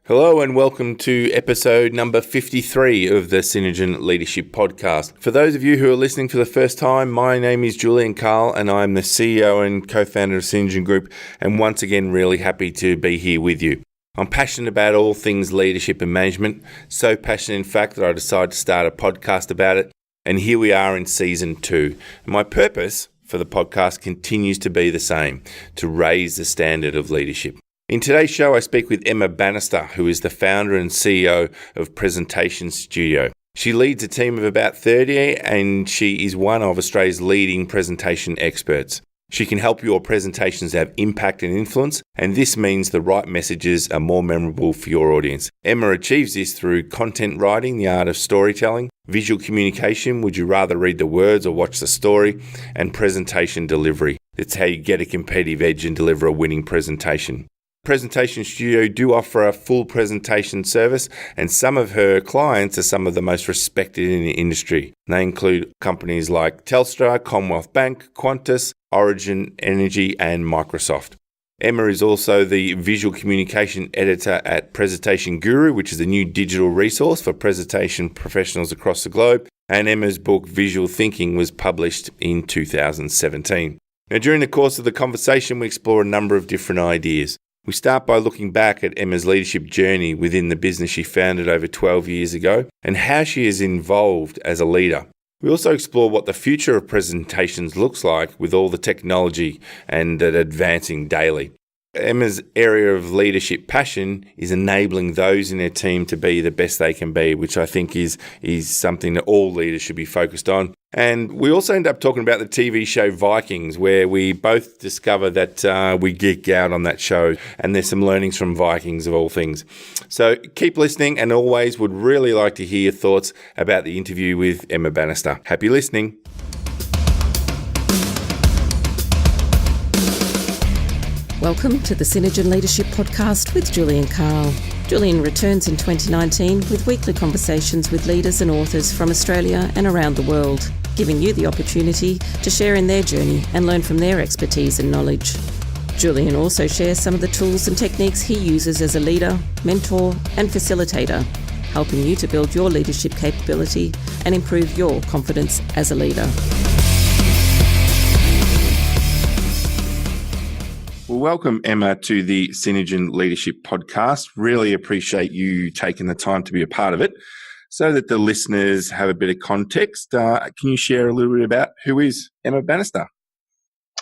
Hello and welcome to episode number 53 of the Synergen Leadership Podcast. For those of you who are listening for the first time, my name is Julian Carl and I'm the CEO and co-founder of Synergen Group, and once again really happy to be here with you. I'm passionate about all things leadership and management, so passionate in fact that I decided to start a podcast about it, and here we are in season 2. My purpose for the podcast continues to be the same, to raise the standard of leadership. In today's show, I speak with Emma Bannister, who is the founder and CEO of Presentation Studio. She leads a team of about 30 and she is one of Australia's leading presentation experts. She can help your presentations have impact and influence, and this means the right messages are more memorable for your audience. Emma achieves this through content writing, the art of storytelling, visual communication, would you rather read the words or watch the story, and presentation delivery. It's how you get a competitive edge and deliver a winning presentation. Presentation Studio do offer a full presentation service, and some of her clients are some of the most respected in the industry. They include companies like Telstra, Commonwealth Bank, Qantas, Origin Energy and Microsoft. Emma is also the visual communication editor at Presentation Guru, which is a new digital resource for presentation professionals across the globe, and Emma's book Visual Thinking was published in 2017. Now, during the course of the conversation, we explore a number of different ideas. We start by looking back at Emma's leadership journey within the business she founded over 12 years ago and how she is involved as a leader. We also explore what the future of presentations looks like with all the technology and that advancing daily. Emma's area of leadership passion is enabling those in her team to be the best they can be, which I think is something that all leaders should be focused on. And we also end up talking about the TV show Vikings, where we both discover that we geek out on that show, and there's some learnings from Vikings of all things. So keep listening, and always would really like to hear your thoughts about the interview with Emma Bannister. Happy listening. Welcome to the Synergen Leadership Podcast with Julian Carl. Julian returns in 2019 with weekly conversations with leaders and authors from Australia and around the world, giving you the opportunity to share in their journey and learn from their expertise and knowledge. Julian also shares some of the tools and techniques he uses as a leader, mentor and facilitator, helping you to build your leadership capability and improve your confidence as a leader. Well, welcome, Emma, to the Synergen Leadership Podcast. Really appreciate you taking the time to be a part of it. So that the listeners have a bit of context, can you share a little bit about who is Emma Bannister?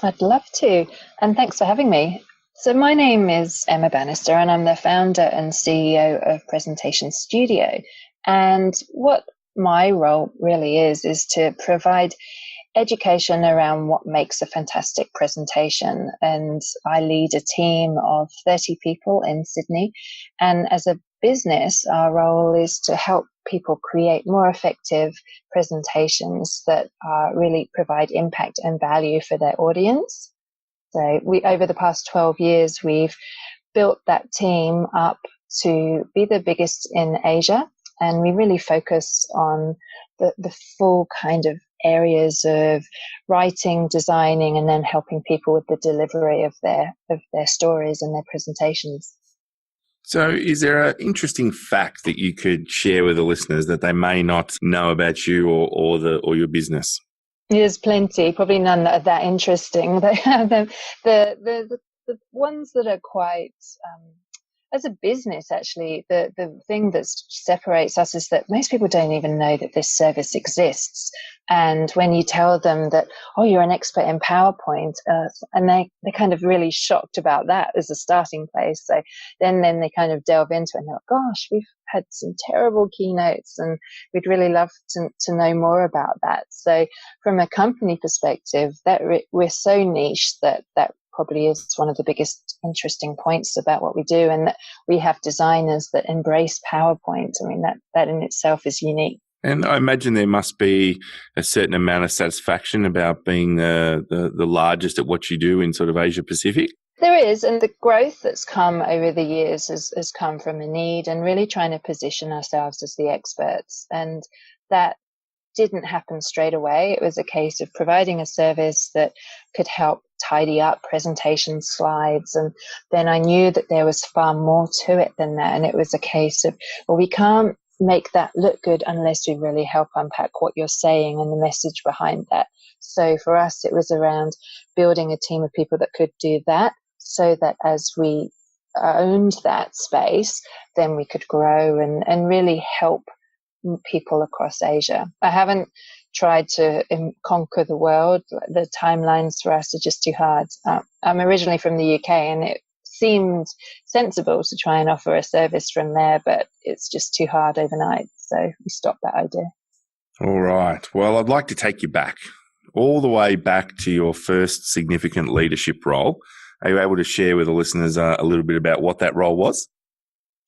I'd love to, and thanks for having me. So my name is Emma Bannister, and I'm the founder and CEO of Presentation Studio. And what my role really is to provide education around what makes a fantastic presentation. And I lead a team of 30 people in Sydney. And as a business, our role is to help people create more effective presentations that really provide impact and value for their audience. So over the past 12 years, we've built that team up to be the biggest in Asia. And we really focus on the full kind of areas of writing, designing, and then helping people with the delivery of their stories and their presentations. So is there an interesting fact that you could share with the listeners that they may not know about you or your business? There's plenty, probably none that are that interesting. They have them. The ones that are quite as a business, actually, the thing that separates us is that most people don't even know that this service exists. And when you tell them that, oh, you're an expert in PowerPoint, and they're kind of really shocked about that as a starting place. So then they kind of delve into it and they're like, gosh, we've had some terrible keynotes and we'd really love to know more about that. So from a company perspective, that we're so niche that probably is one of the biggest interesting points about what we do, and that we have designers that embrace PowerPoint. I mean, that in itself is unique. And I imagine there must be a certain amount of satisfaction about being the largest at what you do in sort of Asia Pacific. There is, and the growth that's come over the years has come from a need and really trying to position ourselves as the experts. And that didn't happen straight away. It was a case of providing a service that could help tidy up presentation slides. And then I knew that there was far more to it than that. And it was a case of, well, we can't make that look good unless we really help unpack what you're saying and the message behind that. So for us, it was around building a team of people that could do that, so that as we owned that space, then we could grow and really help people across Asia. I haven't tried to conquer the world. The timelines for us are just too hard. I'm originally from the UK, and it seemed sensible to try and offer a service from there, but it's just too hard overnight. So we stopped that idea. All right. Well, I'd like to take you back, all the way back to your first significant leadership role. Are you able to share with the listeners a little bit about what that role was?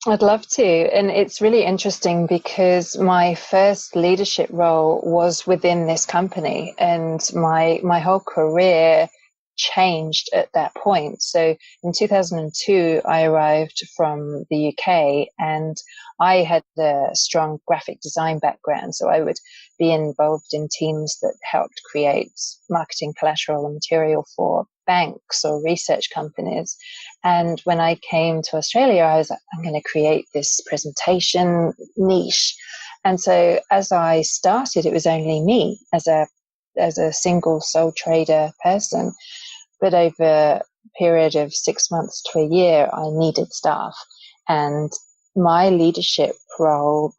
I'd love to. And it's really interesting because my first leadership role was within this company, and my whole career changed at that point. So in 2002, I arrived from the UK, and I had a strong graphic design background. So I would be involved in teams that helped create marketing collateral and material for banks or research companies. And when I came to Australia, I was like, I'm going to create this presentation niche. And so as I started, it was only me as a single sole trader person. But over a period of 6 months to a year, I needed staff. And my leadership role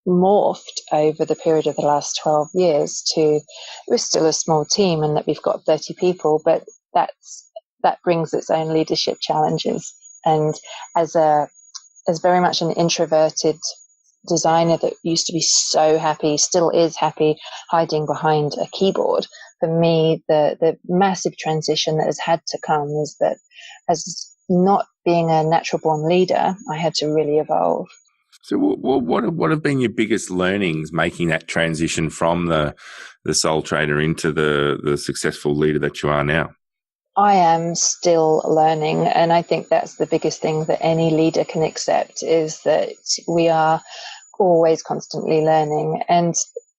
morphed over the period of the last 12 years to, we're still a small team and that we've got 30 people, but that brings its own leadership challenges. And as very much an introverted designer that used to be so happy, still is happy, hiding behind a keyboard, for me, the massive transition that has had to come is that as not being a natural born leader, I had to really evolve. So what have been your biggest learnings making that transition from the sole trader into the successful leader that you are now? I am still learning, and I think that's the biggest thing that any leader can accept, is that we are always constantly learning. And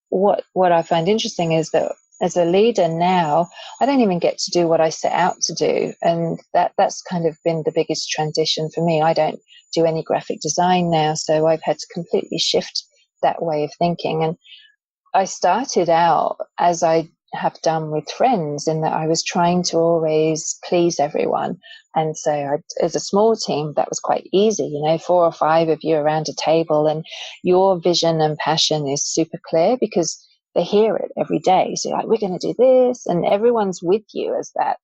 what I find interesting is that as a leader now, I don't even get to do what I set out to do. And that's kind of been the biggest transition for me. I don't do any graphic design now, so I've had to completely shift that way of thinking. And I started out, as I have done with friends, in that I was trying to always please everyone. And so as a small team, that was quite easy, 4 or 5 of you around a table, and your vision and passion is super clear because they hear it every day. So like, we're going to do this, and everyone's with you as that.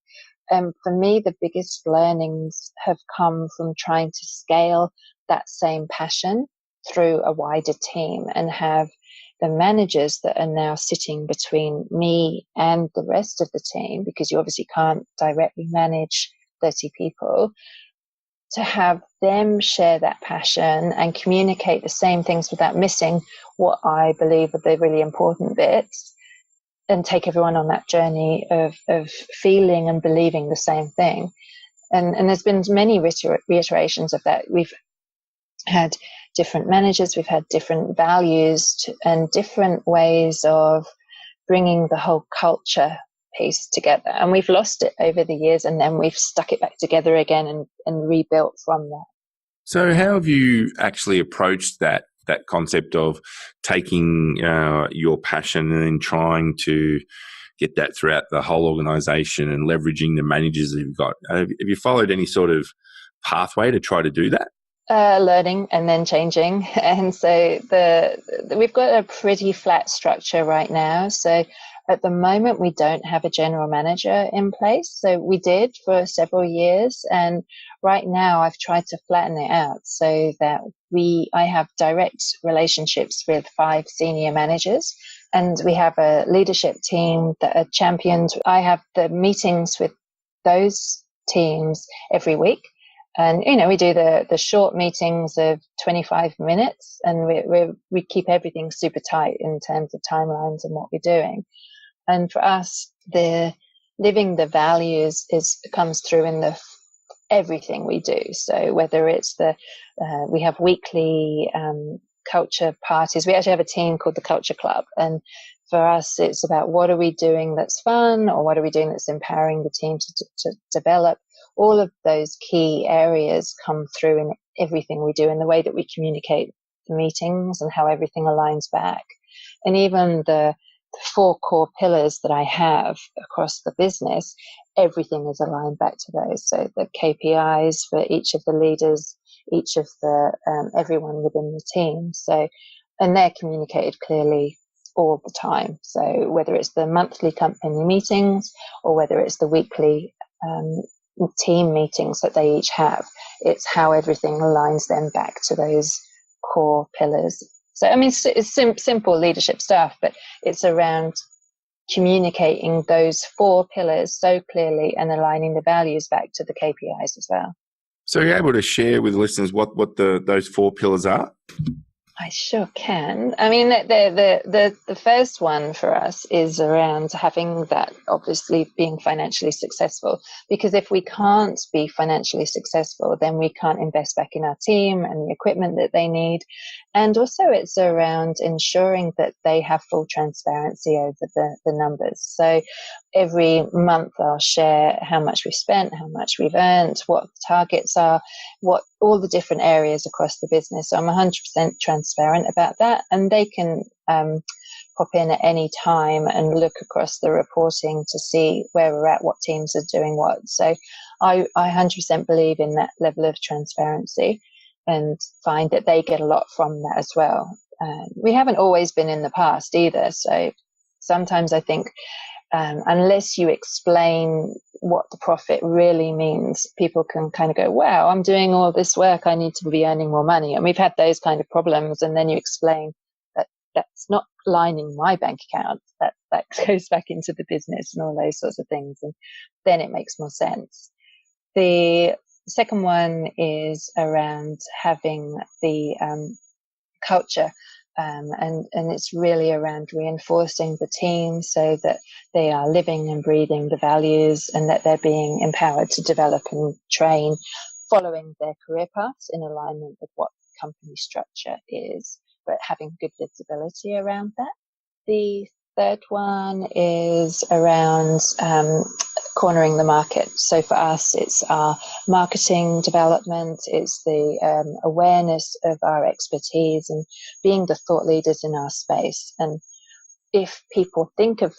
And for me, the biggest learnings have come from trying to scale that same passion through a wider team and have the managers that are now sitting between me and the rest of the team, because you obviously can't directly manage 30 people, to have them share that passion and communicate the same things without missing what I believe are the really important bits, and take everyone on that journey of feeling and believing the same thing. And there's been many reiterations of that. We've had different managers, we've had different values and different ways of bringing the whole culture piece together. And we've lost it over the years, and then we've stuck it back together again and rebuilt from that. So how have you actually approached that concept of taking your passion and then trying to get that throughout the whole organisation and leveraging the managers that you've got? Have you followed any sort of pathway to try to do that? Learning and then changing. And so we've got a pretty flat structure right now. So at the moment, we don't have a general manager in place. So we did for several years. And right now I've tried to flatten it out so that I have direct relationships with 5 senior managers, and we have a leadership team that are championed. I have the meetings with those teams every week. And, we do the short meetings of 25 minutes, and we keep everything super tight in terms of timelines and what we're doing. And for us, the living the values comes through in everything we do. So whether it's we have weekly culture parties. We actually have a team called the Culture Club. And for us, it's about what are we doing that's fun, or what are we doing that's empowering the team to develop. All of those key areas come through in everything we do, in the way that we communicate the meetings and how everything aligns back. And even the 4 core pillars that I have across the business, everything is aligned back to those. So the KPIs for each of the leaders, each of the everyone within the team. So, and they're communicated clearly all the time. So whether it's the monthly company meetings or whether it's the weekly team meetings that they each have, it's how everything aligns them back to those core pillars. So, I mean, it's simple leadership stuff, but it's around communicating those 4 pillars so clearly and aligning the values back to the KPIs as well. So are you able to share with listeners what those 4 pillars are? I sure can. I mean, the first one for us is around having that, obviously being financially successful, because if we can't be financially successful, then we can't invest back in our team and the equipment that they need. And also it's around ensuring that they have full transparency over the numbers. So every month I'll share how much we've spent, how much we've earned, what the targets are, what all the different areas across the business. So I'm 100% transparent about that, and they can pop in at any time and look across the reporting to see where we're at, what teams are doing what. So I 100% believe in that level of transparency and find that they get a lot from that as well. We haven't always been in the past either. So sometimes I think unless you explain what the profit really means, people can kind of go, wow, I'm doing all this work, I need to be earning more money. And we've had those kind of problems. And then you explain that that's not lining my bank account, that goes back into the business and all those sorts of things. And then it makes more sense. The second one is around having the culture. And it's really around reinforcing the team so that they are living and breathing the values and that they're being empowered to develop and train following their career paths in alignment with what the company structure is, but having good visibility around that. The third one is around cornering the market. So for us, it's our marketing development, it's the awareness of our expertise and being the thought leaders in our space. And if people think of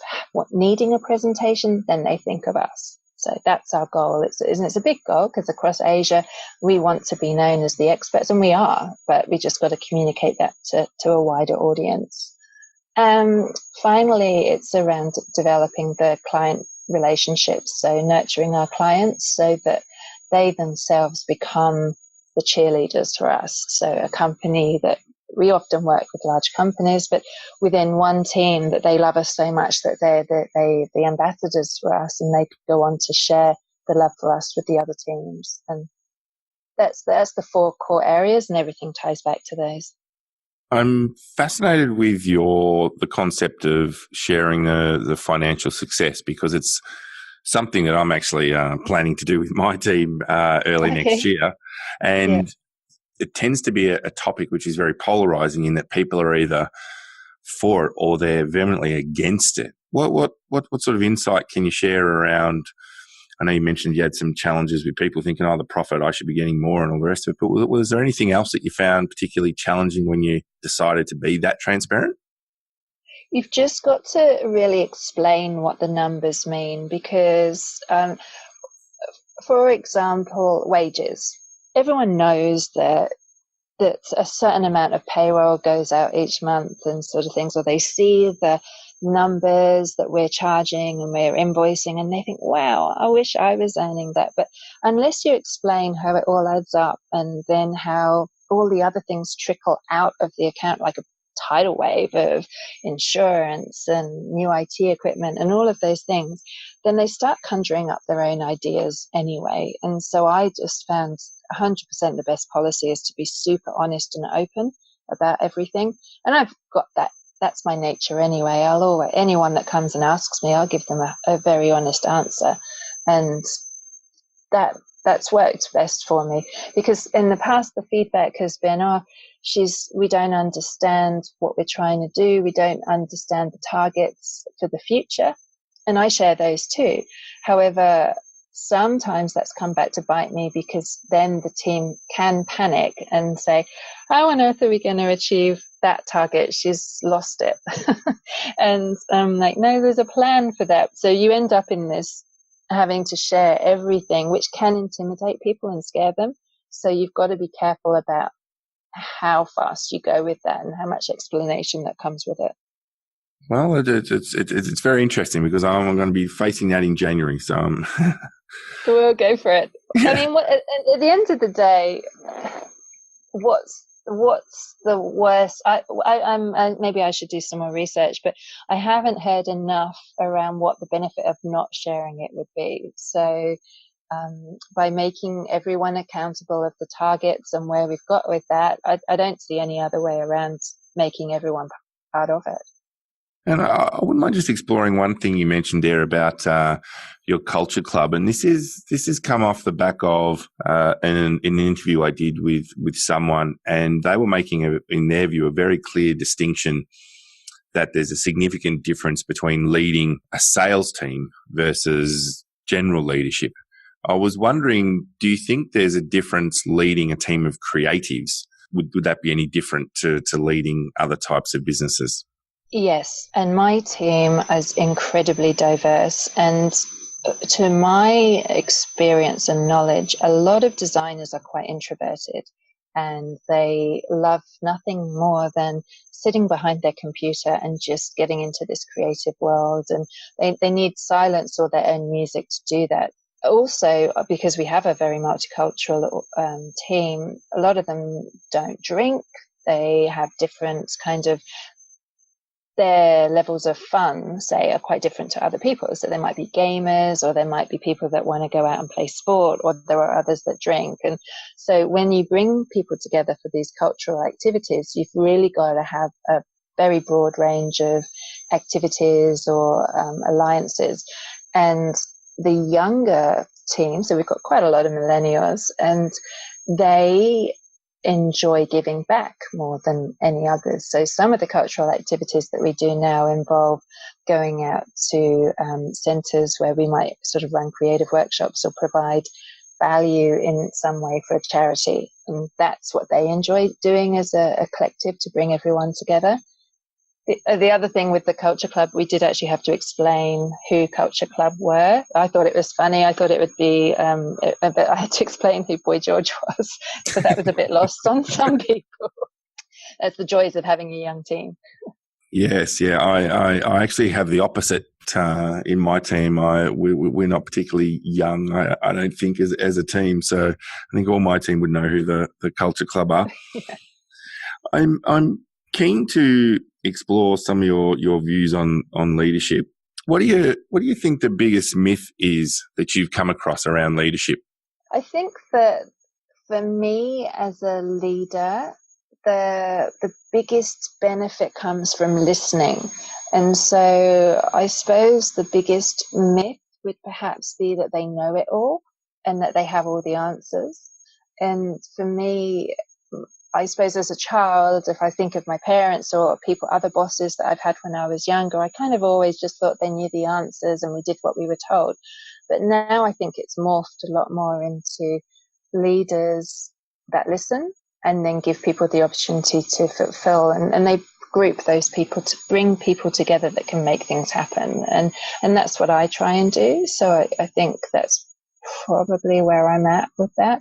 needing a presentation, then they think of us. So that's our goal. It's a big goal because across Asia, we want to be known as the experts, and we are, but we just got to communicate that to a wider audience. Finally, it's around developing the client relationships, so nurturing our clients so that they themselves become the cheerleaders for us. So a company that we often work with large companies, but within one team that they love us so much that they're the ambassadors for us, and they go on to share the love for us with the other teams. And that's the 4 core areas, and everything ties back to those. I'm fascinated with the concept of sharing the financial success, because it's something that I'm actually planning to do with my team early next year. And it tends to be a topic which is very polarizing in that people are either for it or they're vehemently against it. What sort of insight can you share around? I know you mentioned you had some challenges with people thinking, the profit, I should be getting more and all the rest of it. But was there anything else that you found particularly challenging when you decided to be that transparent? You've just got to really explain what the numbers mean because, for example, wages. Everyone knows that a certain amount of payroll goes out each month and sort of things, or they see the numbers that we're charging and we're invoicing and they think, wow, I wish I was earning that. But unless you explain how it all adds up and then how all the other things trickle out of the account, like a tidal wave of insurance and new IT equipment and all of those things, then they start conjuring up their own ideas anyway. And so I just found 100% the best policy is to be super honest and open about everything. And I've got that. That's my nature anyway. Anyone that comes and asks me, I'll give them a very honest answer. And that that's worked best for me, because in the past the feedback has been, we don't understand what we're trying to do, we don't understand the targets for the future, and I share those too. However, sometimes that's come back to bite me, because then the team can panic and say, how on earth are we going to achieve that target? She's lost it. And I'm like, no, there's a plan for that. So you end up in this having to share everything, which can intimidate people and scare them. So you've got to be careful about how fast you go with that and how much explanation that comes with it. Well, it's very interesting, because I'm going to be facing that in January. So we'll go for it. Yeah. I mean, at the end of the day, what's the worst? Maybe I should do some more research, but I haven't heard enough around what the benefit of not sharing it would be. So by making everyone accountable of the targets and where we've got with that, I don't see any other way around making everyone part of it. And I wouldn't mind just exploring one thing you mentioned there about your culture club, and this has come off the back of an interview I did with someone, and they were making, in their view, a very clear distinction that there's a significant difference between leading a sales team versus general leadership. I was wondering, do you think there's a difference leading a team of creatives? Would that be any different to leading other types of businesses? Yes, and my team is incredibly diverse, and to my experience and knowledge, a lot of designers are quite introverted, and they love nothing more than sitting behind their computer and just getting into this creative world, and they need silence or their own music to do that. Also, because we have a very multicultural team, a lot of them don't drink. They have different kind of, their levels of fun, say, are quite different to other people. So there might be gamers, or there might be people that want to go out and play sport, or there are others that drink. And so when you bring people together for these cultural activities, you've really got to have a very broad range of activities or alliances. And the younger team, so we've got quite a lot of millennials, and they enjoy giving back more than any others. So some of the cultural activities that we do now involve going out to centres where we might sort of run creative workshops or provide value in some way for a charity. And that's what they enjoy doing as a collective, to bring everyone together. The other thing with the Culture Club, we did actually have to explain who Culture Club were. I thought it was funny. I thought it would be, but I had to explain who Boy George was, so that was a bit lost on some people. That's the joys of having a young team. Yes, yeah. I actually have the opposite in my team. We're not particularly young, I don't think, as a team. So I think all my team would know who the Culture Club are. Yeah. I'm keen to explore some of your views on leadership. What do you think the biggest myth is that you've come across around leadership? I think that for me as a leader, the biggest benefit comes from listening. And so I suppose the biggest myth would perhaps be that they know it all and that they have all the answers. And for me, I suppose as a child, if I think of my parents or other bosses that I've had when I was younger, I kind of always just thought they knew the answers and we did what we were told. But now I think it's morphed a lot more into leaders that listen and then give people the opportunity to fulfill, and they group those people to bring people together that can make things happen. And that's what I try and do. So I think that's probably where I'm at with that.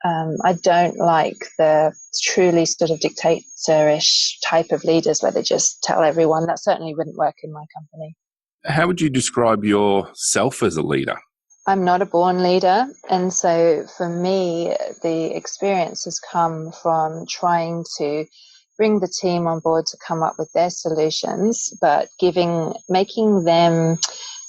I don't like the truly sort of dictatorish type of leaders where they just tell everyone. That certainly wouldn't work in my company. How would you describe yourself as a leader? I'm not a born leader. And so for me, the experience has come from trying to bring the team on board to come up with their solutions, but making them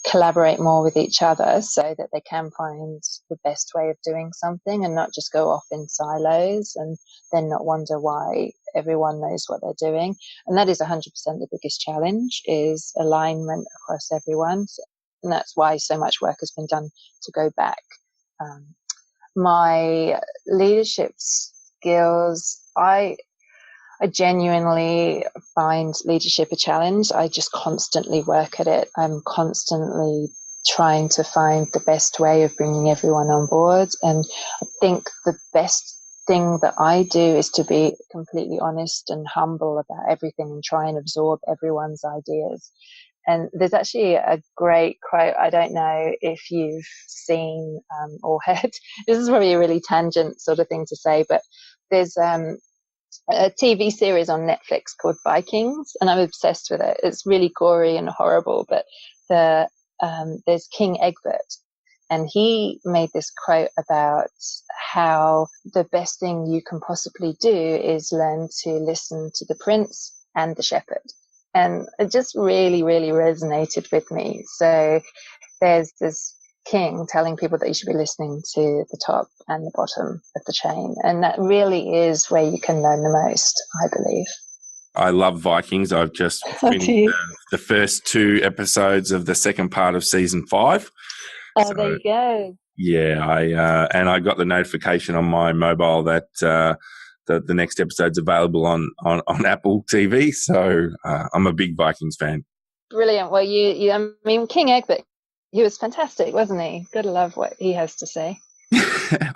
collaborate more with each other so that they can find the best way of doing something and not just go off in silos and then not wonder why everyone knows what they're doing. And that is 100% the biggest challenge, is alignment across everyone. And that's why so much work has been done to go back my leadership skills, I genuinely find leadership a challenge. I just constantly work at it. I'm constantly trying to find the best way of bringing everyone on board. And I think the best thing that I do is to be completely honest and humble about everything and try and absorb everyone's ideas. And there's actually a great quote. I don't know if you've seen or heard. This is probably a really tangent sort of thing to say, but there's a TV series on Netflix called Vikings, and I'm obsessed with it. It's really gory and horrible, but there's King Egbert, and he made this quote about how the best thing you can possibly do is learn to listen to the prince and the shepherd. And it just really, really resonated with me. So there's this king telling people that you should be listening to the top and the bottom of the chain. And that really is where you can learn the most, I believe. I love Vikings. I've just finished the first 2 episodes of the second part of season 5. Oh, so, there you go. Yeah, I got the notification on my mobile that the next episode's available on Apple TV. So I'm a big Vikings fan. Brilliant. Well, I mean, King Egbert, he was fantastic, wasn't he? Gotta love what he has to say.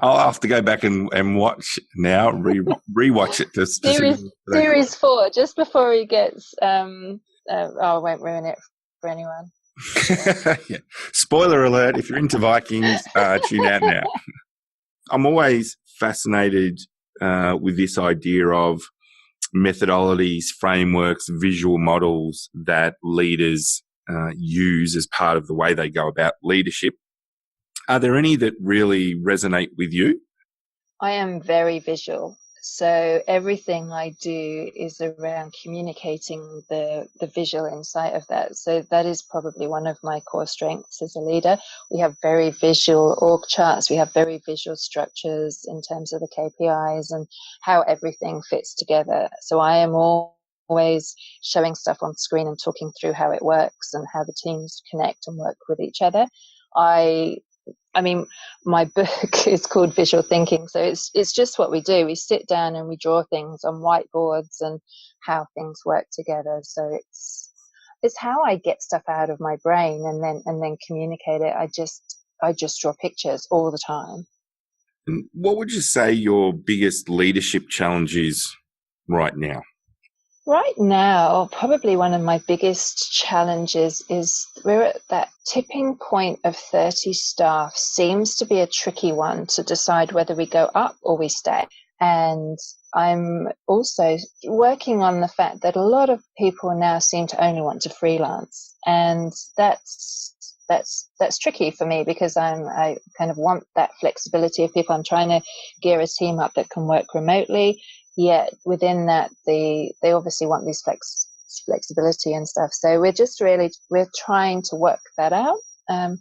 I'll have to go back and watch now, rewatch it. Series 4, just before he gets. I won't ruin it for anyone. Yeah. Spoiler alert! If you're into Vikings, tune out now. I'm always fascinated with this idea of methodologies, frameworks, visual models that leaders use as part of the way they go about leadership. Are there any that really resonate with you? I am very visual. So everything I do is around communicating the visual insight of that. So that is probably one of my core strengths as a leader. We have very visual org charts. We have very visual structures in terms of the KPIs and how everything fits together. So I am always showing stuff on screen and talking through how it works and how the teams connect and work with each other. I mean, my book is called Visual Thinking, so it's just what we do. We sit down and we draw things on whiteboards and how things work together. So it's how I get stuff out of my brain and then communicate it. I just draw pictures all the time. And what would you say your biggest leadership challenge is right now? Right now, probably one of my biggest challenges is we're at that tipping point of 30 staff. Seems to be a tricky one to decide whether we go up or we stay. And I'm also working on the fact that a lot of people now seem to only want to freelance. And that's tricky for me because I kind of want that flexibility of people. I'm trying to gear a team up that can work remotely. Yet within that, they obviously want these flexibility and stuff. So we're trying to work that out. And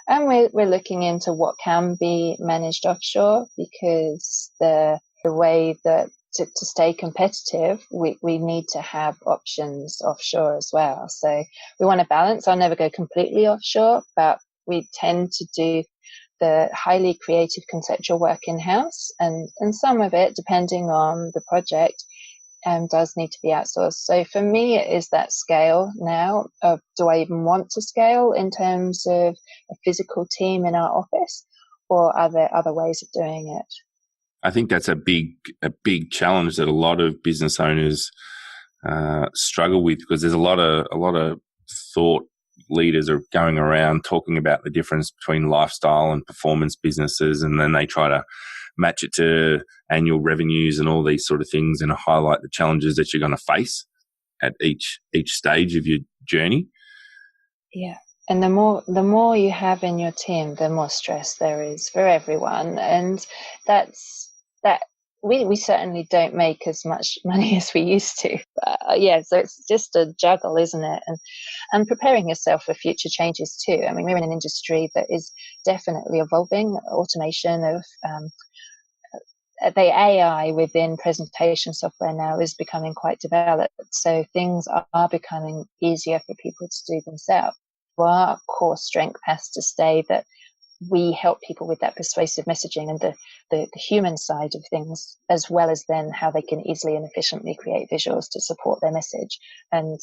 we're looking into what can be managed offshore, because the way that to stay competitive, we need to have options offshore as well. So we want to balance. I'll never go completely offshore, but we tend to do the highly creative conceptual work in-house, and some of it, depending on the project, does need to be outsourced. So for me, it is that scale now of, do I even want to scale in terms of a physical team in our office, or are there other ways of doing it? I think that's a big challenge that a lot of business owners struggle with, because there's a lot of thought leaders are going around talking about the difference between lifestyle and performance businesses, and then they try to match it to annual revenues and all these sort of things, and highlight the challenges that you're going to face at each stage of your journey. Yeah. And the more you have in your team, the more stress there is for everyone. And we certainly don't make as much money as we used to. So it's just a juggle, isn't it? And preparing yourself for future changes too. I mean, we're in an industry that is definitely evolving. Automation of the AI within presentation software now is becoming quite developed. So things are becoming easier for people to do themselves. Our core strength has to stay that we help people with that persuasive messaging and the human side of things, as well as then how they can easily and efficiently create visuals to support their message. And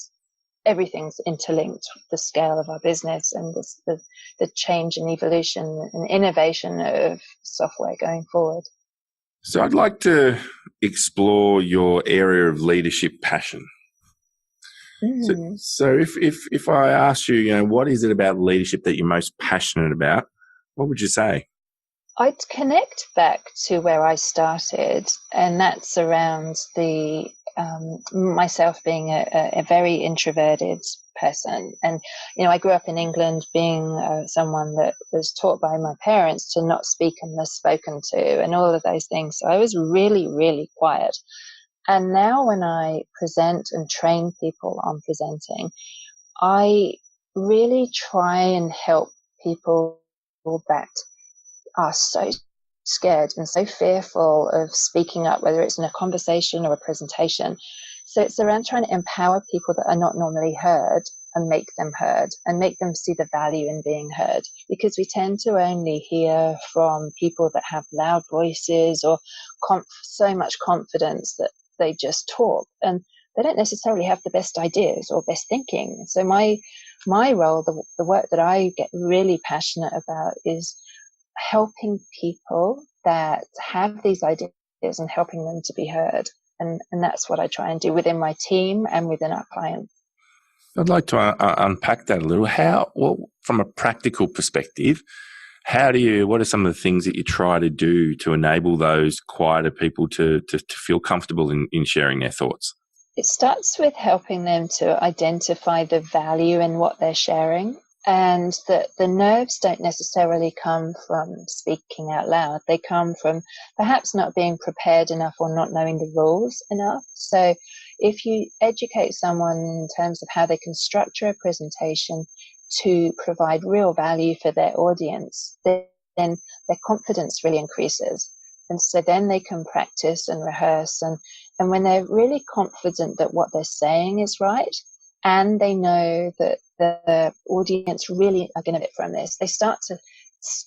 everything's interlinked, the scale of our business and the change and evolution and innovation of software going forward. So I'd like to explore your area of leadership passion. So if I ask you, what is it about leadership that you're most passionate about, what would you say? I'd connect back to where I started, and that's around the myself being a very introverted person. And, I grew up in England being someone that was taught by my parents to not speak unless spoken to and all of those things. So I was really, really quiet. And now when I present and train people on presenting, I really try and help people that are so scared and so fearful of speaking up, whether it's in a conversation or a presentation. So it's around trying to empower people that are not normally heard and make them heard and make them see the value in being heard, because we tend to only hear from people that have loud voices or so much confidence that they just talk, and they don't necessarily have the best ideas or best thinking. So my role, the work that I get really passionate about, is helping people that have these ideas and helping them to be heard. And that's what I try and do within my team and within our clients. I'd like to unpack that a little. From a practical perspective, what are some of the things that you try to do to enable those quieter people to feel comfortable in sharing their thoughts? It starts with helping them to identify the value in what they're sharing, and that the nerves don't necessarily come from speaking out loud. They come from perhaps not being prepared enough or not knowing the rules enough. So if you educate someone in terms of how they can structure a presentation to provide real value for their audience, then their confidence really increases. And so then they can practice and rehearse. And when they're really confident that what they're saying is right, and they know that the audience really are going to benefit from this,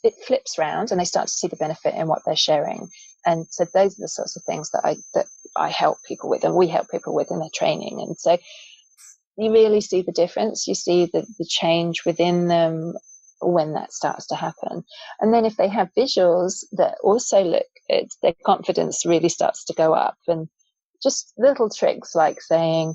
it flips round and they start to see the benefit in what they're sharing. And so those are the sorts of things that I help people with, and we help people with in their training. And so you really see the difference. You see the change within them when that starts to happen. And then if they have visuals that also look good, their confidence really starts to go up. And just little tricks like saying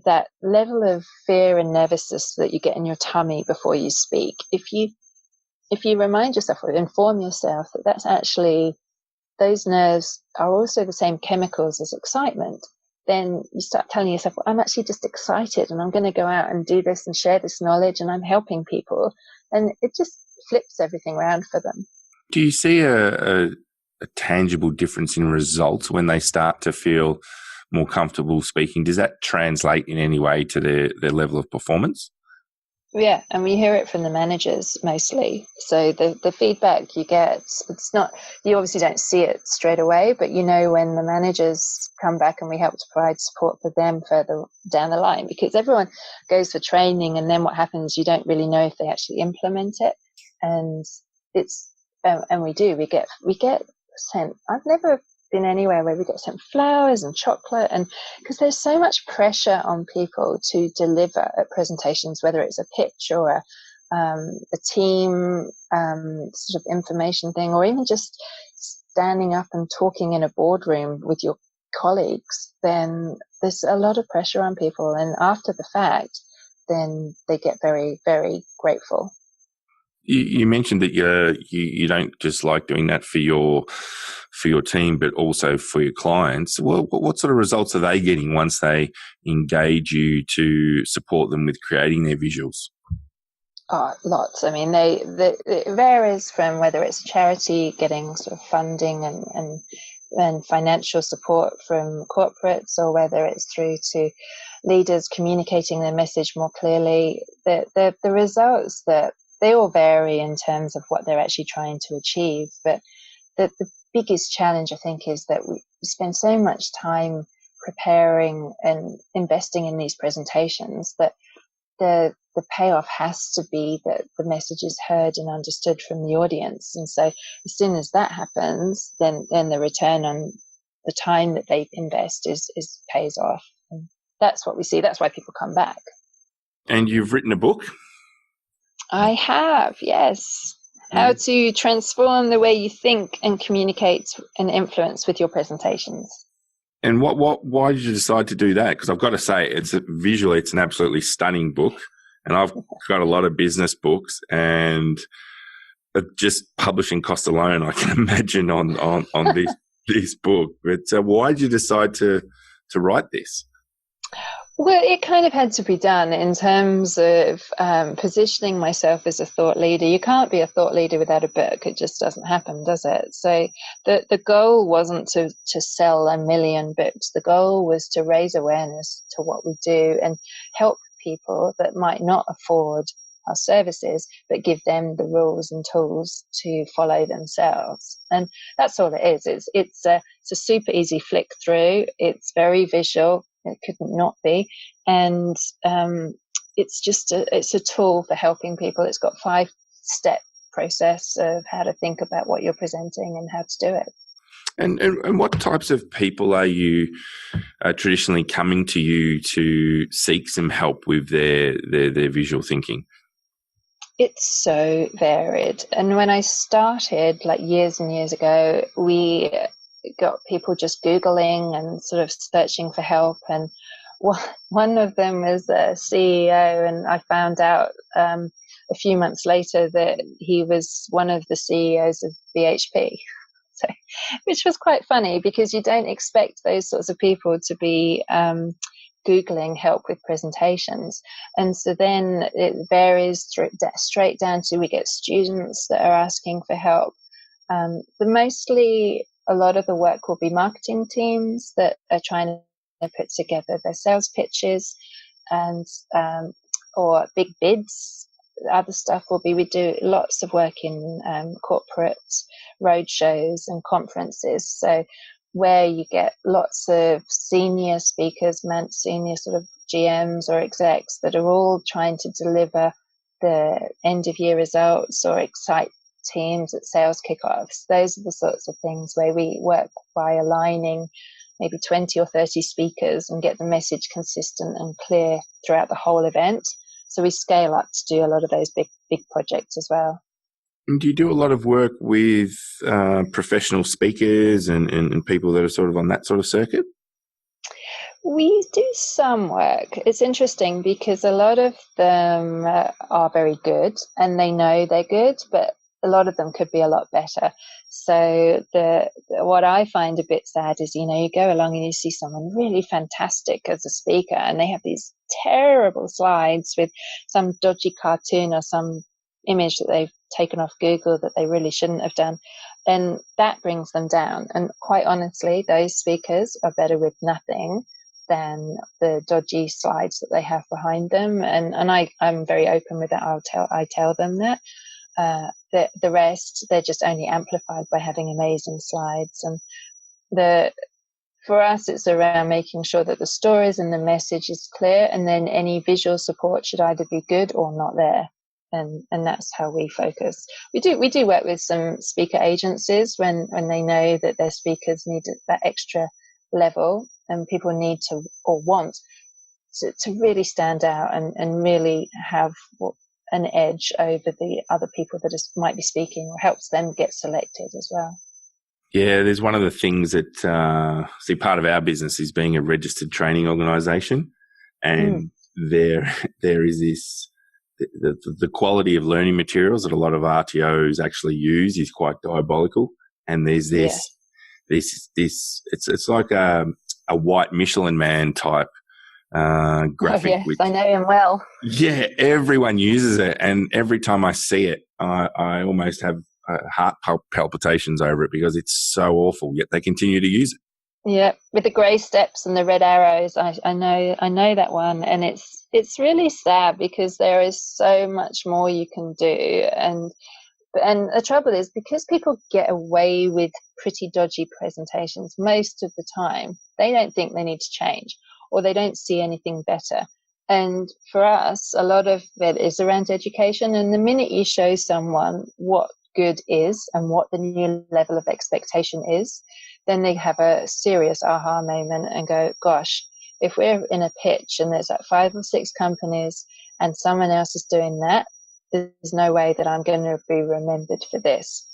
that level of fear and nervousness that you get in your tummy before you speak, if you remind yourself or inform yourself that that's actually, those nerves are also the same chemicals as excitement, then you start telling yourself, well, I'm actually just excited and I'm going to go out and do this and share this knowledge and I'm helping people. And it just flips everything around for them. Do you see a tangible difference in results when they start to feel more comfortable speaking? Does that translate in any way to their level of performance? Yeah, and we hear it from the managers mostly. So the feedback you get, it's not, you obviously don't see it straight away, but when the managers come back and we help to provide support for them further down the line, because everyone goes for training and then what happens, you don't really know if they actually implement it. And we get sent, I've never been anywhere where we get sent flowers and chocolate, and because there's so much pressure on people to deliver at presentations, whether it's a pitch or a team sort of information thing, or even just standing up and talking in a boardroom with your colleagues, then there's a lot of pressure on people, and after the fact then they get very, very grateful. You mentioned that you don't just like doing that for your team, but also for your clients. Well, what sort of results are they getting once they engage you to support them with creating their visuals? Oh, lots. I mean, it varies from whether it's a charity getting sort of funding and financial support from corporates, or whether it's through to leaders communicating their message more clearly. The results that they all vary in terms of what they're actually trying to achieve. But the biggest challenge, I think, is that we spend so much time preparing and investing in these presentations that the payoff has to be that the message is heard and understood from the audience. And so as soon as that happens, then the return on the time that they invest is pays off. And that's what we see. That's why people come back. And you've written a book? I have, yes. How to transform the way you think and communicate and influence with your presentations. And why did you decide to do that? Because I've got to say, it's an absolutely stunning book. And I've got a lot of business books, and just publishing cost alone, I can imagine on this book. But why did you decide to write this? Well, it kind of had to be done in terms of positioning myself as a thought leader. You can't be a thought leader without a book. It just doesn't happen, does it? So the goal wasn't to sell 1 million books. The goal was to raise awareness to what we do and help people that might not afford our services, but give them the rules and tools to follow themselves. And that's all it is. It's a super easy flick through. It's very visual. It couldn't not be. And it's a tool for helping people. It's got 5-step process of how to think about what you're presenting and how to do it. And what types of people are you traditionally coming to you to seek some help with their visual thinking? It's so varied. And when I started, like years and years ago, we got people just Googling and sort of searching for help. And one of them was a CEO, and I found out a few months later that he was one of the CEOs of BHP. So, which was quite funny, because you don't expect those sorts of people to be Googling help with presentations. And so then it varies straight down to, we get students that are asking for help. But mostly a lot of the work will be marketing teams that are trying to put together their sales pitches and or big bids. Other stuff will be, we do lots of work in corporate roadshows and conferences. So where you get lots of senior speakers, senior sort of GMs or execs that are all trying to deliver the end of year results or excite teams at sales kickoffs. Those are the sorts of things where we work by aligning maybe 20 or 30 speakers and get the message consistent and clear throughout the whole event. So we scale up to do a lot of those big projects as well. And do you do a lot of work with professional speakers and people that are sort of on that sort of circuit? We do some work. It's interesting because a lot of them are very good and they know they're good, but a lot of them could be a lot better. So what I find a bit sad is, you go along and you see someone really fantastic as a speaker and they have these terrible slides with some dodgy cartoon or some image that they've taken off Google that they really shouldn't have done. Then that brings them down. And quite honestly, those speakers are better with nothing than the dodgy slides that they have behind them. And I'm very open with that. I tell them that. The rest, they're just only amplified by having amazing slides. And for us, it's around making sure that the stories and the message is clear, and then any visual support should either be good or not there. And that's how we focus. We do work with some speaker agencies when they know that their speakers need that extra level, and people need to or want to really stand out and really have an edge over the other people that might be speaking, or helps them get selected as well. Yeah, there's one of the things that, part of our business is being a registered training organisation, and there is this, the quality of learning materials that a lot of RTOs actually use is quite diabolical. And there's this, it's like a white Michelin Man type graphic. Oh, yes, I know him well. Yeah, everyone uses it, and every time I see it, I almost have heart palpitations over it because it's so awful, yet they continue to use it. Yeah, with the grey steps and the red arrows, I know that one, and it's really sad because there is so much more you can do, and the trouble is, because people get away with pretty dodgy presentations most of the time, they don't think they need to change, or they don't see anything better. And for us, a lot of it is around education. And the minute you show someone what good is and what the new level of expectation is, then they have a serious aha moment and go, gosh, if we're in a pitch and there's like 5 or 6 companies and someone else is doing that, there's no way that I'm going to be remembered for this.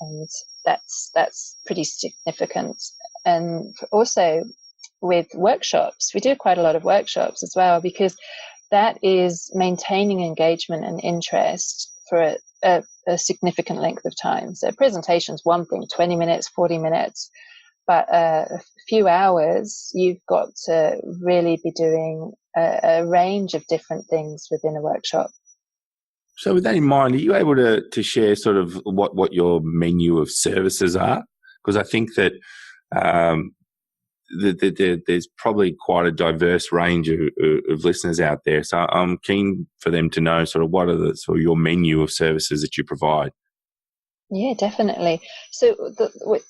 And that's pretty significant. And also with workshops, we do quite a lot of workshops as well, because that is maintaining engagement and interest for a significant length of time. So presentation's one thing, 20 minutes, 40 minutes, but a few hours, you've got to really be doing a range of different things within a workshop. So with that in mind, are you able to share sort of what your menu of services are? Because I think that there's probably quite a diverse range of listeners out there. So I'm keen for them to know sort of what are the sort of your menu of services that you provide. Yeah, definitely. So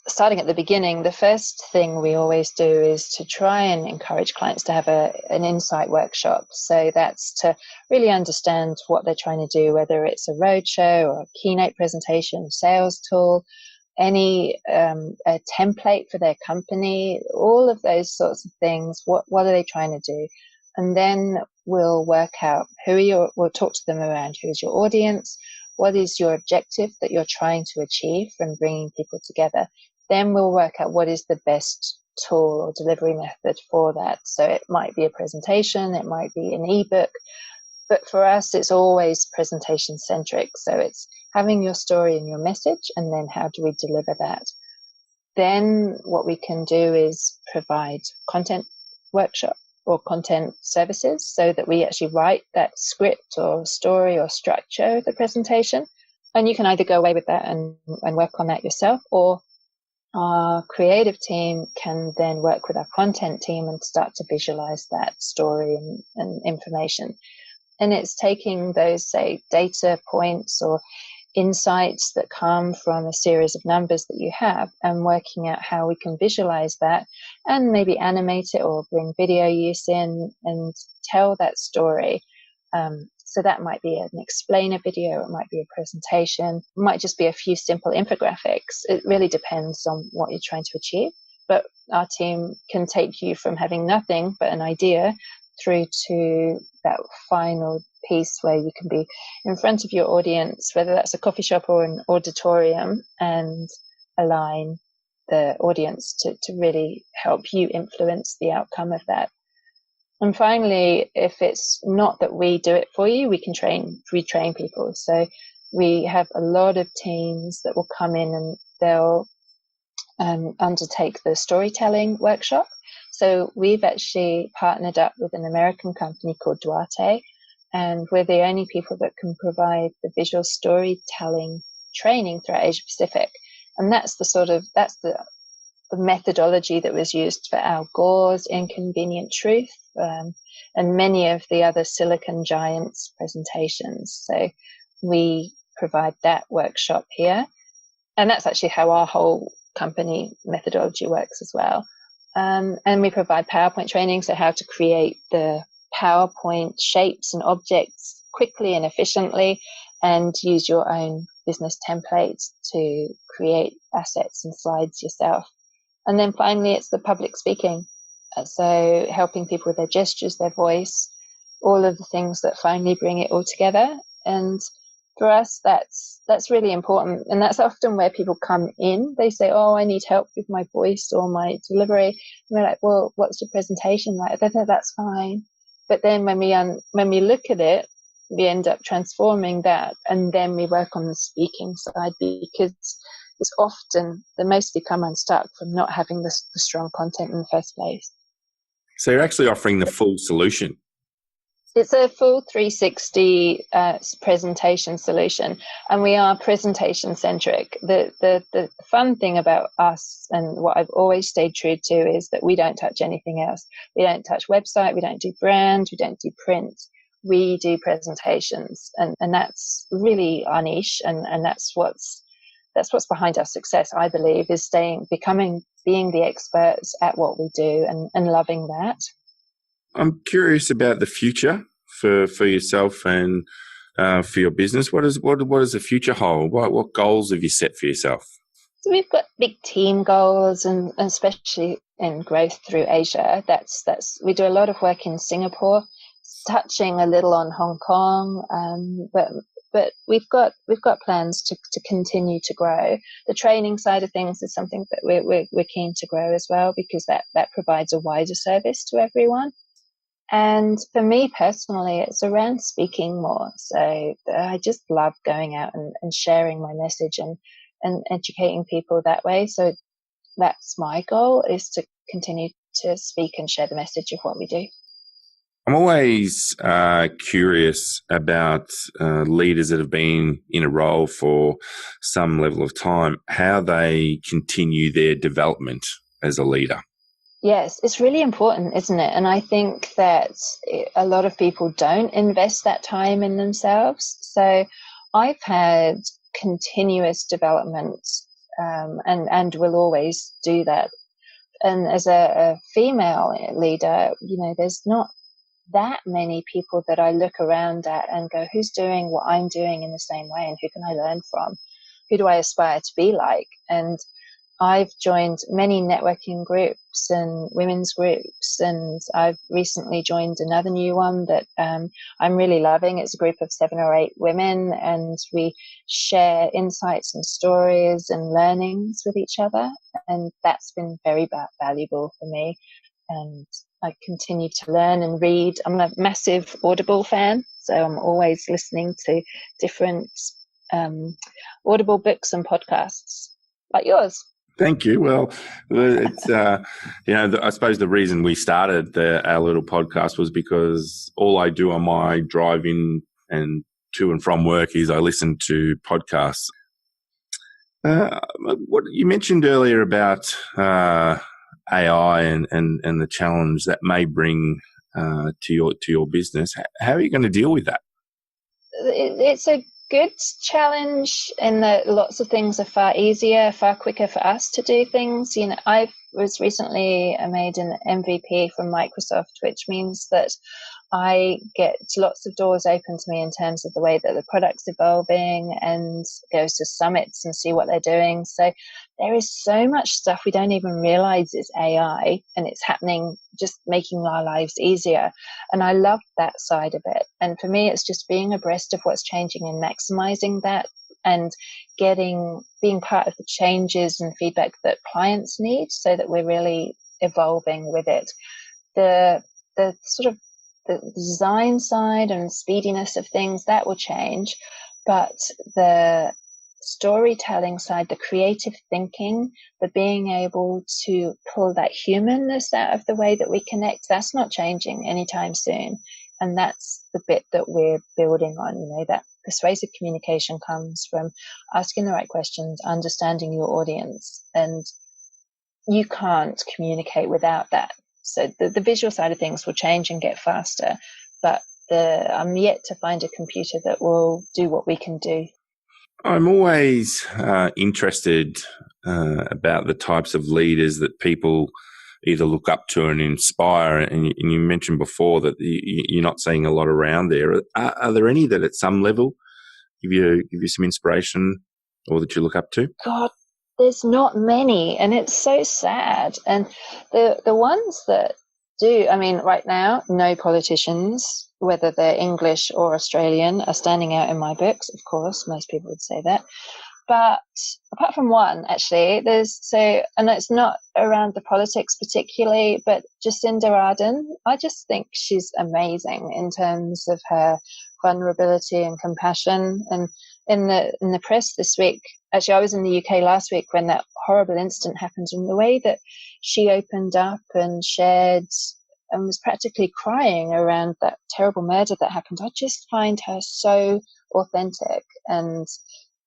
starting at the beginning, the first thing we always do is to try and encourage clients to have an insight workshop. So that's to really understand what they're trying to do, whether it's a roadshow or a keynote presentation, sales tool, any a template for their company, all of those sorts of things. What are they trying to do? And then we'll work out we'll talk to them around who's your audience, what is your objective that you're trying to achieve from bringing people together. Then we'll work out what is the best tool or delivery method for that. So it might be a presentation, it might be an ebook, but for us, it's always presentation centric. So it's having your story and your message, and then how do we deliver that? Then what we can do is provide content workshop or content services, so that we actually write that script or story or structure of the presentation. And you can either go away with that and work on that yourself, or our creative team can then work with our content team and start to visualize that story and information. And it's taking those, say, data points or insights that come from a series of numbers that you have and working out how we can visualize that and maybe animate it or bring video use in and tell that story. So that might be an explainer video, it might be a presentation, it might just be a few simple infographics. It really depends on what you're trying to achieve. But our team can take you from having nothing but an idea through to that final piece where you can be in front of your audience, whether that's a coffee shop or an auditorium, and align the audience to really help you influence the outcome of that. And finally, if it's not that we do it for you, we can retrain people. So we have a lot of teams that will come in and they'll undertake the storytelling workshop. So we've actually partnered up with an American company called Duarte, and we're the only people that can provide the visual storytelling training throughout Asia Pacific. And that's the methodology that was used for Al Gore's Inconvenient Truth and many of the other Silicon Giants presentations. So we provide that workshop here. And that's actually how our whole company methodology works as well. And we provide PowerPoint training, so how to create the PowerPoint shapes and objects quickly and efficiently, and use your own business templates to create assets and slides yourself. And then finally, it's the public speaking. So helping people with their gestures, their voice, all of the things that finally bring it all together. And for us, that's really important. And that's often where people come in. They say, oh, I need help with my voice or my delivery. And we're like, well, what's your presentation like? That's fine. But then when we look at it, we end up transforming that. And then we work on the speaking side, because it's often they mostly come unstuck from not having the strong content in the first place. So you're actually offering the full solution. It's a full 360 presentation solution, and we are presentation centric. The fun thing about us, and what I've always stayed true to, is that we don't touch anything else. We don't touch website, we don't do brand, we don't do print. We do presentations, and that's really our niche, and that's what's behind our success, I believe, is being the experts at what we do and loving that. I'm curious about the future for yourself and for your business. What does the future hold? What goals have you set for yourself? So we've got big team goals, and especially in growth through Asia. That's we do a lot of work in Singapore, touching a little on Hong Kong, but we've got plans to continue to grow. The training side of things is something that we're keen to grow as well, because that provides a wider service to everyone. And for me personally, it's around speaking more. So I just love going out and sharing my message and educating people that way. So that's my goal, is to continue to speak and share the message of what we do. I'm always curious about leaders that have been in a role for some level of time, how they continue their development as a leader. Yes, it's really important, isn't it? And I think that a lot of people don't invest that time in themselves. So I've had continuous development, and will always do that. And as a female leader, there's not that many people that I look around at and go, who's doing what I'm doing in the same way, and who can I learn from? Who do I aspire to be like? And I've joined many networking groups and women's groups, and I've recently joined another new one that I'm really loving. It's a group of 7 or 8 women, and we share insights and stories and learnings with each other, and that's been very valuable for me. And I continue to learn and read. I'm a massive Audible fan, so I'm always listening to different Audible books and podcasts like yours. Thank you. Well, it's I suppose the reason we started our little podcast was because all I do on my drive in and to and from work is I listen to podcasts. What you mentioned earlier about AI and the challenge that may bring to your business. How are you going to deal with that? It's a good challenge in that lots of things are far easier, far quicker for us to do things. I was recently made an MVP from Microsoft, which means that I get lots of doors open to me in terms of the way that the product's evolving, and goes to summits and see what they're doing. So there is so much stuff we don't even realize is AI, and it's happening, just making our lives easier. And I love that side of it. And for me, it's just being abreast of what's changing and maximizing that, and being part of the changes and feedback that clients need, so that we're really evolving with it. The sort of the design side and speediness of things, that will change, but the storytelling side, the creative thinking, the being able to pull that humanness out of the way that we connect, that's not changing anytime soon. And that's the bit that we're building on. That persuasive communication comes from asking the right questions, understanding your audience, and you can't communicate without that. So the visual side of things will change and get faster, but I'm yet to find a computer that will do what we can do. I'm always interested about the types of leaders that people either look up to and inspire. And you mentioned before that you're not seeing a lot around there. Are there any that at some level give you some inspiration, or that you look up to? God, there's not many, and it's so sad. And the ones that do, right now, no politicians, whether they're English or Australian, are standing out in my books. Of course, most people would say that. But apart from one, actually, and it's not around the politics particularly, but Jacinda Ardern, I just think she's amazing in terms of her vulnerability and compassion. And in the press this week, actually, I was in the UK last week when that horrible incident happened, and the way that she opened up and shared and was practically crying around that terrible murder that happened, I just find her so authentic, and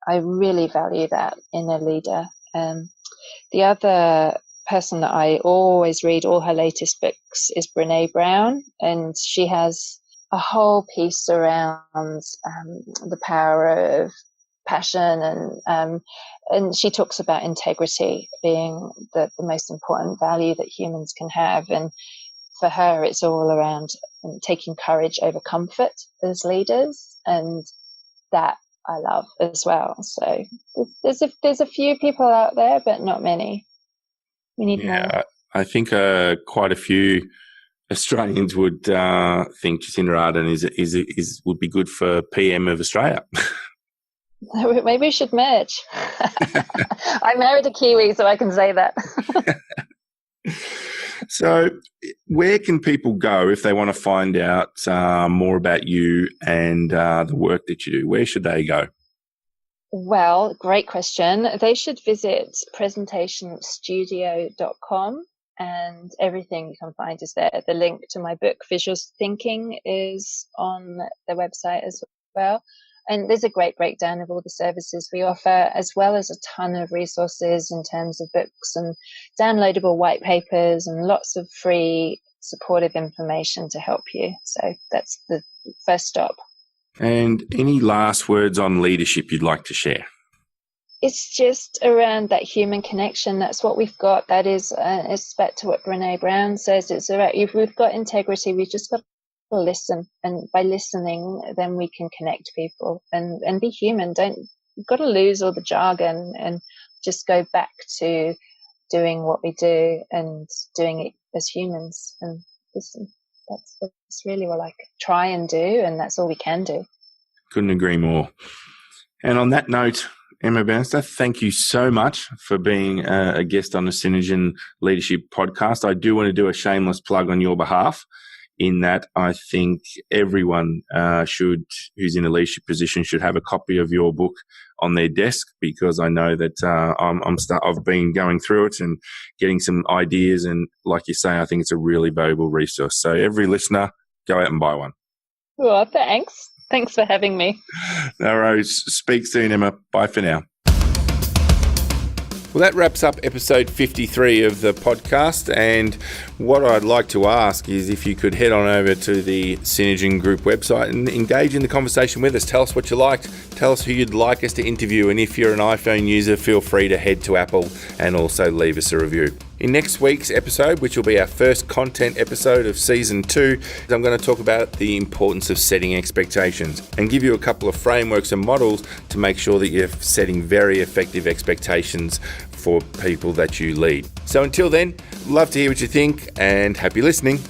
I really value that in a leader. The other person that I always read all her latest books is Brené Brown, and she has a whole piece around the power of passion, and she talks about integrity being the most important value that humans can have. And for her, it's all around taking courage over comfort as leaders, and that I love as well. So there's a few people out there, but not many. We need more. I think quite a few Australians would think Jacinda Ardern would be good for PM of Australia. Maybe we should merge. I married a Kiwi, so I can say that. So where can people go if they want to find out more about you and the work that you do? Where should they go? Well, great question. They should visit presentationstudio.com, and everything you can find is there. The link to my book, Visual Thinking, is on the website as well. And there's a great breakdown of all the services we offer, as well as a ton of resources in terms of books and downloadable white papers and lots of free supportive information to help you. So that's the first stop. And any last words on leadership you'd like to share? It's just around that human connection. That's what we've got. That is, it's back to what Brene Brown says. It's about, if we've got integrity, we've just got to listen. And by listening, then we can connect people and be human. You've got to lose all the jargon and just go back to doing what we do and doing it as humans. And listen, that's really what I try and do, and that's all we can do. Couldn't agree more. And on that note, Emma Bannister, thank you so much for being a guest on the Synergen Leadership Podcast. I do want to do a shameless plug on your behalf, in that I think everyone who's in a leadership position should have a copy of your book on their desk, because I know that I've been going through it and getting some ideas, and like you say, I think it's a really valuable resource. So every listener, go out and buy one. Well, thanks. Thanks for having me. No worries. Speak soon, Emma. Bye for now. Well, that wraps up episode 53 of the podcast. And what I'd like to ask is if you could head on over to the Synergen Group website and engage in the conversation with us. Tell us what you liked. Tell us who you'd like us to interview. And if you're an iPhone user, feel free to head to Apple and also leave us a review. In next week's episode, which will be our first content episode of Season 2, I'm going to talk about the importance of setting expectations and give you a couple of frameworks and models to make sure that you're setting very effective expectations for people that you lead. So until then, love to hear what you think, and happy listening.